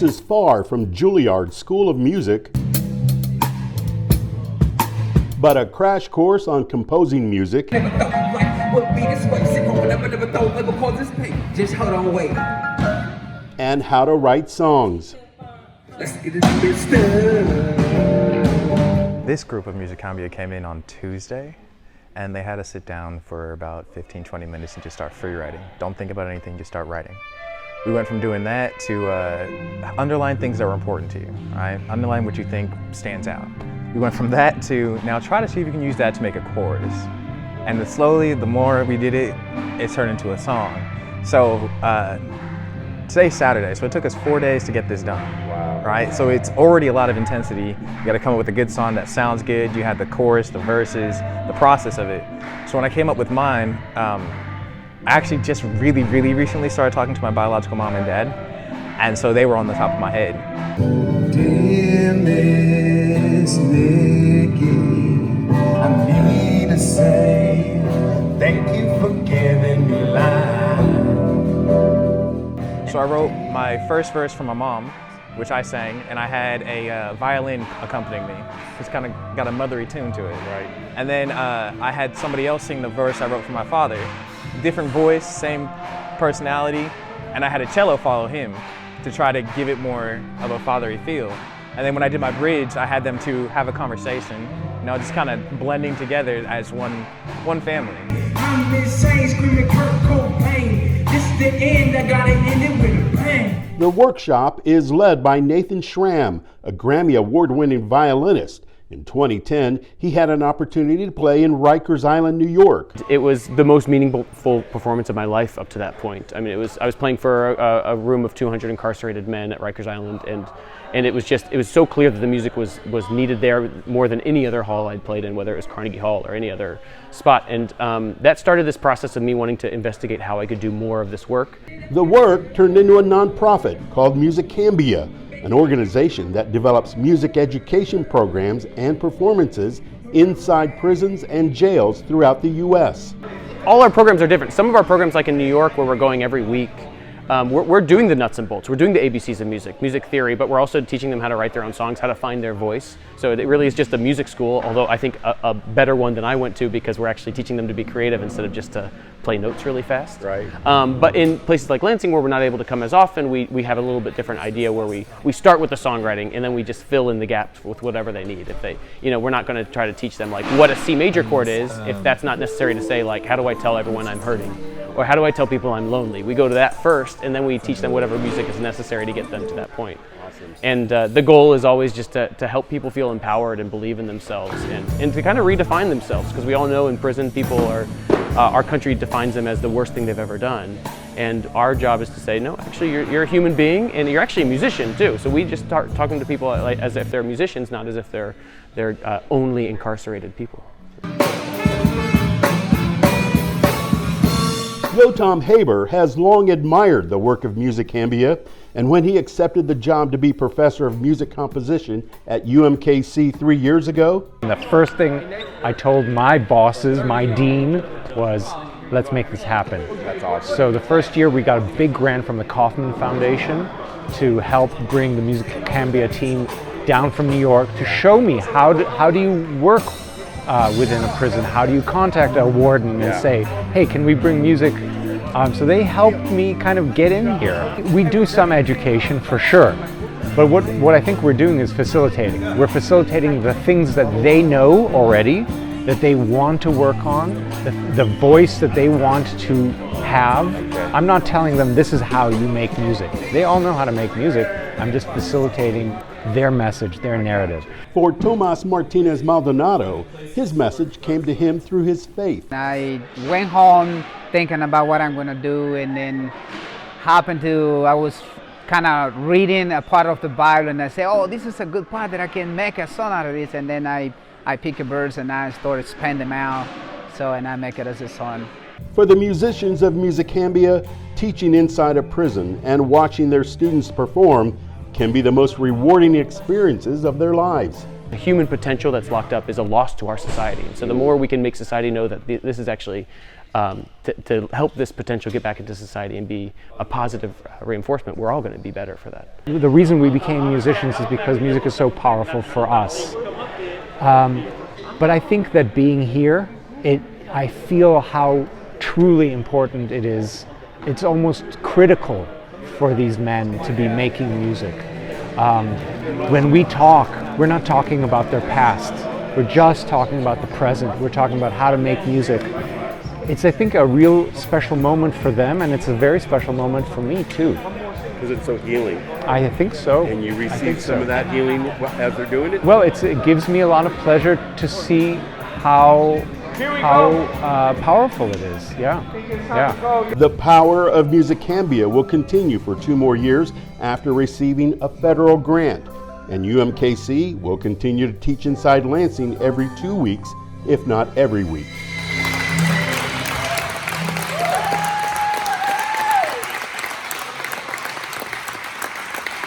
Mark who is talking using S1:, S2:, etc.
S1: is far from Juilliard School of Music, but a crash course on composing music and how to write songs.
S2: This group of Musicambia came in on Tuesday, and they had us sit down for about 15-20 minutes and just start free writing. Don't think about anything, just start writing. We went from doing that to underline things that were important to you, right? Underline what you think stands out. We went from that to now try to see if you can use that to make a chorus. And then slowly, the more we did it, it turned into a song. So today's Saturday, so it took us 4 days to get this done. Wow. Right? So it's already a lot of intensity. You got to come up with a good song that sounds good. You had the chorus, the verses, the process of it. So when I came up with mine, I actually just really recently started talking to my biological mom and dad, and so they were on the top of my head.
S3: Dear Miss Nikki, I need to say thank you for giving me life.
S2: So I wrote my first verse for my mom, which I sang, and I had a violin accompanying me. It's kind of got a mothery tune to it, right? And then I had somebody else sing the verse I wrote for my father. Different voice, same personality, and I had a cello follow him to try to give it more of a fatherly feel. And then when I did my bridge, I had them to have a conversation, you know, just kind of blending together as one family.
S3: I'm insane, screaming Kurt Cobain. This is the end, I gotta end it with a bang.
S1: The workshop is led by Nathan Schram, a Grammy award-winning violinist. In 2010, he had an opportunity to play in Rikers Island, New York.
S4: It was the most meaningful performance of my life up to that point. I mean, I was playing for a room of 200 incarcerated men at Rikers Island, and it was so clear that the music was needed there more than any other hall I'd played in, whether it was Carnegie Hall or any other spot. And that started this process of me wanting to investigate how I could do more of this work.
S1: The work turned into a nonprofit called Musicambia, an organization that develops music education programs and performances inside prisons and jails throughout the U.S.
S4: All our programs are different. Some of our programs, like in New York, where we're going every week, we're doing the nuts and bolts. We're doing the ABCs of music theory, but we're also teaching them how to write their own songs, how to find their voice. So it really is just a music school, although I think a better one than I went to, because we're actually teaching them to be creative instead of just to play notes really fast.
S1: Right.
S4: But in places like Lansing, where we're not able to come as often, we have a little bit different idea where we start with the songwriting and then we just fill in the gaps with whatever they need. If they, we're not going to try to teach them like what a C major chord is, if that's not necessary to say like, how do I tell everyone I'm hurting? Or how do I tell people I'm lonely? We go to that first, and then we teach them whatever music is necessary to get them to that point. Awesome. And the goal is always just to help people feel empowered and believe in themselves, and to kind of redefine themselves, because we all know in prison people are, our country defines them as the worst thing they've ever done. And our job is to say, no, actually you're a human being, and you're actually a musician too. So we just start talking to people like, as if they're musicians, not as if they're only incarcerated people.
S1: Yotam Haber has long admired the work of Musicambia, and when he accepted the job to be professor of music composition at UMKC 3 years ago,
S5: the first thing I told my bosses, my dean, was let's make this happen.
S1: That's awesome.
S5: So the first year we got a big grant from the Kaufman Foundation to help bring the Musicambia team down from New York to show me how do you work within a prison. How do you contact a warden and say, hey, can we bring music? So they helped me kind of get in here. We do some education for sure, but what I think we're doing is facilitating. We're facilitating the things that they know already, that they want to work on, the voice that they want to have. I'm not telling them this is how you make music. They all know how to make music. I'm just facilitating their message, their narrative.
S1: For Tomas Martinez Maldonado, his message came to him through his faith.
S6: I went home thinking about what I'm going to do, and then I was kind of reading a part of the Bible, and I say, oh, this is a good part that I can make a song out of this, and then I pick a verse and I started span them out, and I make it as a song.
S1: For the musicians of Musicambia, teaching inside a prison and watching their students perform can be the most rewarding experiences of their lives.
S4: The human potential that's locked up is a loss to our society. And so the more we can make society know that this is actually to help this potential get back into society and be a positive reinforcement, we're all going to be better for that.
S5: The reason we became musicians is because music is so powerful for us. But I think that being here, I feel how truly important it is. It's almost critical for these men to be making music. When we talk, we're not talking about their past. We're just talking about the present. We're talking about how to make music. It's, I think, a real special moment for them, and it's a very special moment for me too.
S1: Because it's so healing.
S5: I think so.
S1: And you receive some of that healing as they're doing it?
S5: Well, it gives me a lot of pleasure to see how powerful it is. Yeah.
S1: The power of Musicambia will continue for 2 more years after receiving a federal grant. And UMKC will continue to teach inside Lansing every 2 weeks, if not every week.